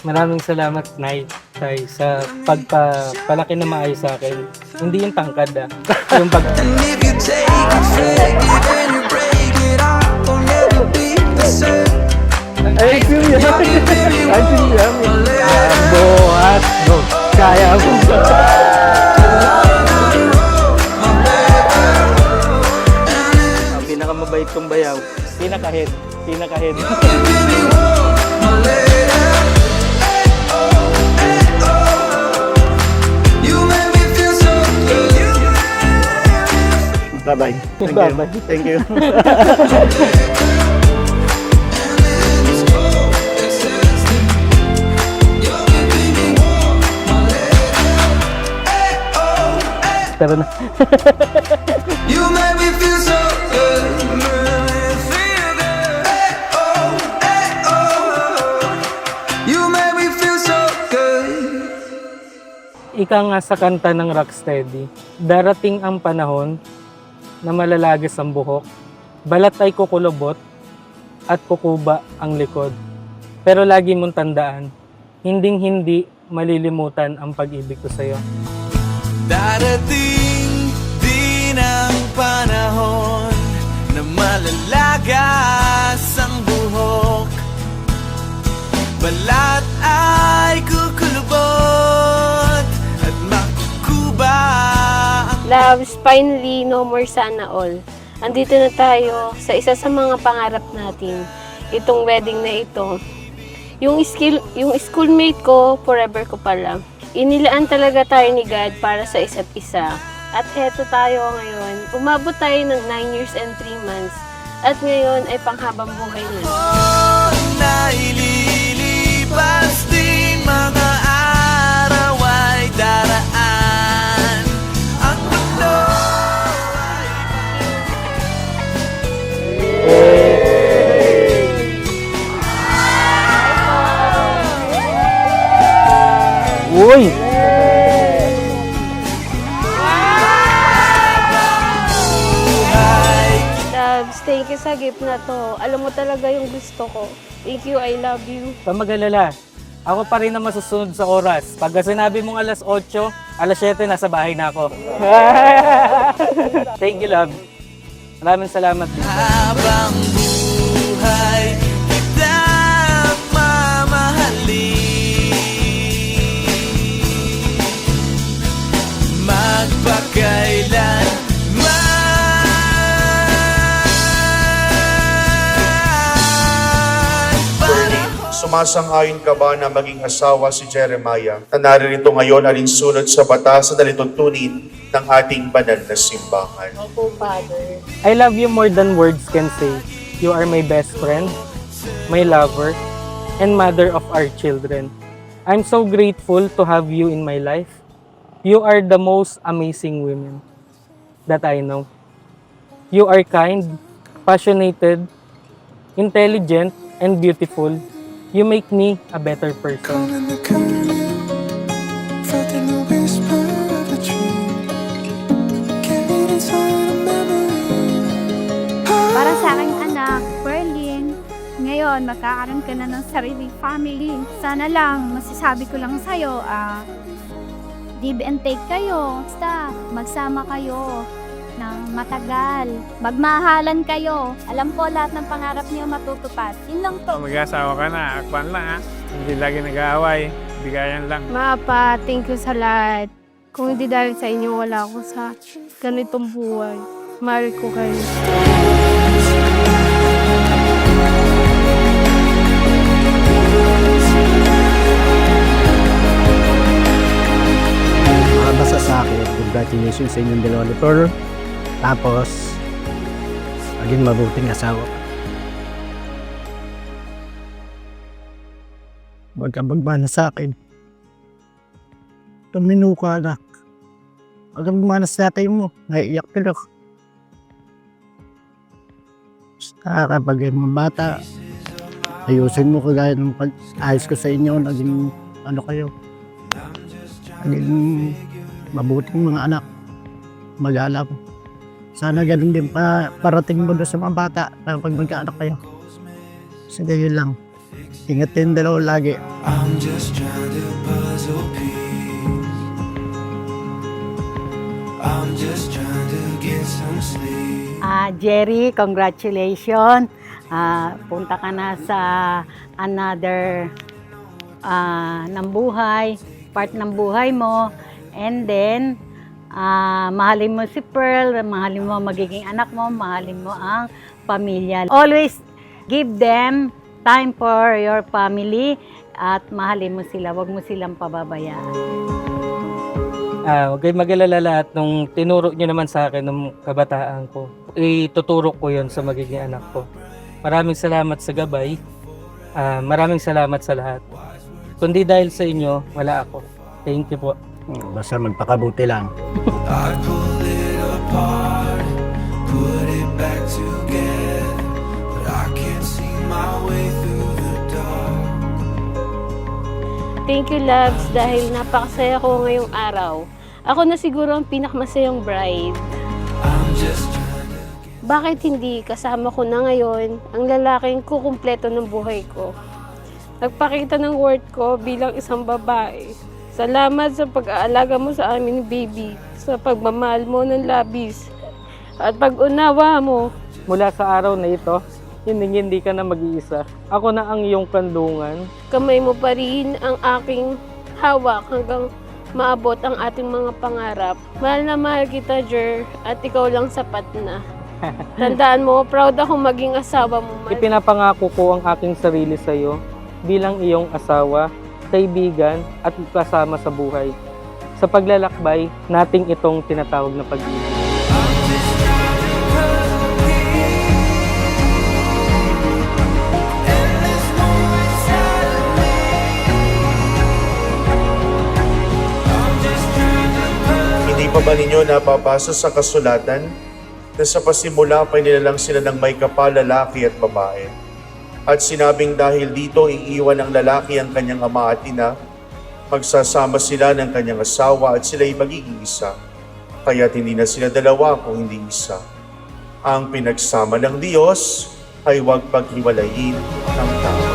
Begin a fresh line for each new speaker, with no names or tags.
Maraming salamat, Nay, Tay, sa pagpapalaki na maayos sa akin. Hindi yung tangkad, yung pag...
And if you take it, fake it, and you break it, I will never be the same.
Ay, serious? Ay, serious? Buhat, go. Kaya mo. Pinakamabait kong bayaw. Pinaka-head. Pinaka-head.
You make me feel so good.
Bye-bye. Thank you.
Bye-bye.
Thank you.
Pero na.
You make me feel so good. Make me feel good. You make me feel so good.
Ika nga sa kanta ng Rocksteady, darating ang panahon na malalagis ang buhok, balat ay kukulubot at kukuba ang likod. Pero lagi mong tandaan, hinding-hindi malilimutan ang pag-ibig ko sa'yo.
Darating din ang panahon na malalagas ang buhok, balat ay kukulubot at makukuba ang...
Loves, finally, no more sana all. Andito na tayo sa isa sa mga pangarap natin, itong wedding na ito. Yung schoolmate ko, forever ko pala. Inilaan talaga tayo ni God para sa isa't isa. At heto tayo ngayon. Umabot tayo ng 9 years and 3 months. At ngayon ay panghabang buhay na.
Oh, naililipas din mga araw ay daraan. Ang mundo ay...
Uy!
Loves, thank you sa gift na to. Alam mo talaga yung gusto ko. Thank you, I love you.
Huwag mag-alala. Ako pa rin ang masusunod sa oras. Pagka sinabi mong alas 8, alas 7, nasa bahay na ako. Thank you, love. Maraming salamat.
Habang buhay kita mamahalin, magpakailan
Sumasang-ayon ka ba na maging asawa si Jeremiah na naririto ngayon alinsunod sa batas na nalituntunin ng ating banal na simbahan?
Opo, Father.
I love you more than words can say. You are my best friend, my lover, and mother of our children. I'm so grateful to have you in my life. You are the most amazing women that I know. You are kind, passionate, intelligent, and beautiful. You make me a better person.
in the curtain, felt in the whisper of a dream, carried inside a memory.
Para sa aking anak, Berlin, ngayon magkakaroon ka na ng sariling family. Sana lang, masasabi ko lang sa'yo, give and take kayo. Basta, magsama kayo ng matagal. Magmahalan kayo. Alam ko lahat ng pangarap niyo matutupad. Yun lang to.
Mag-asawa ka na, akpan lang ha. Hindi lagi nag-aaway, bigayan lang.
Mapa, thank you sa lahat. Kung hindi dahil sa inyo, wala ako sa ganitong buhay. Mahal ko kayo.
Basta sa akin, congratulations sa inyong dalawa ni Toro. Tapos, maging mabuting asawa. Huwag kang magmana sa akin. Tumino ka, anak. Huwag kang magmana sa tatay mo. Naiiyak ka lang. Basta kapag yung mga bata, ayusin mo kagaya ng pag-ayos ko sa inyo, naging ano kayo. Naging mabuting mga anak. Mag-alap. Sana ganun din parating mo doon sa mga bata pag magkaanak kayo. Sige, yun lang. Ingat din dalawa lagi.
I'm just trying to puzzle piece. I'm just trying to get some sleep.
Jerry, congratulations. Punta ka na sa another ng buhay, part ng buhay mo. And then, mahalin mo si Pearl, mahalin mo magiging anak mo, mahalin mo ang pamilya. Always give them time for your family at mahalin mo sila. Huwag mo silang pababayaan.
Huwag kayong mag-alala lahat nung tinuro nyo naman sa akin nung kabataan ko. Ituturo ko yon sa magiging anak ko. Maraming salamat sa gabay. Maraming salamat sa lahat. Kundi dahil sa inyo, wala ako. Thank you po.
Basta magpakabuti lang.
I pull it apart, put it back together, but I can't see my way through the dark.
Thank you, loves, dahil napakasaya ko ngayong araw. Ako na siguro ang pinakamasayang bride.
I'm just trying to
Bakit hindi kasama ko na ngayon ang lalaking kukumpleto ng buhay ko? Nagpakita ng worth ko bilang isang babae. Salamat sa pag-aalaga mo sa amin, baby. Sa pagmamahal mo ng labis. At pag-unawa mo.
Mula sa araw na ito, hindi ka na mag-iisa. Ako na ang iyong kandungan.
Kamay mo pa rin ang aking hawak hanggang maabot ang ating mga pangarap. Mahal na mahal kita, Jer. At ikaw lang sapat na. Tandaan mo, proud ako maging asawa mo.
Ipinapangako ko ang aking sarili sa iyo bilang iyong asawa, kaibigan at kasama sa buhay. Sa paglalakbay, nating itong tinatawag na pag-ibig.
Hindi pa ba ninyo napapasa sa kasulatan na sa pasimula pa nilalang sila ng may kapal lalaki at babae? At sinabing dahil dito iiwan ng lalaki ang kanyang ama at ina, magsasama sila ng kanyang asawa at sila'y magiging isa. Kaya't hindi na sila dalawa kung hindi isa. Ang pinagsama ng Diyos ay huwag paghiwalayin ng tao.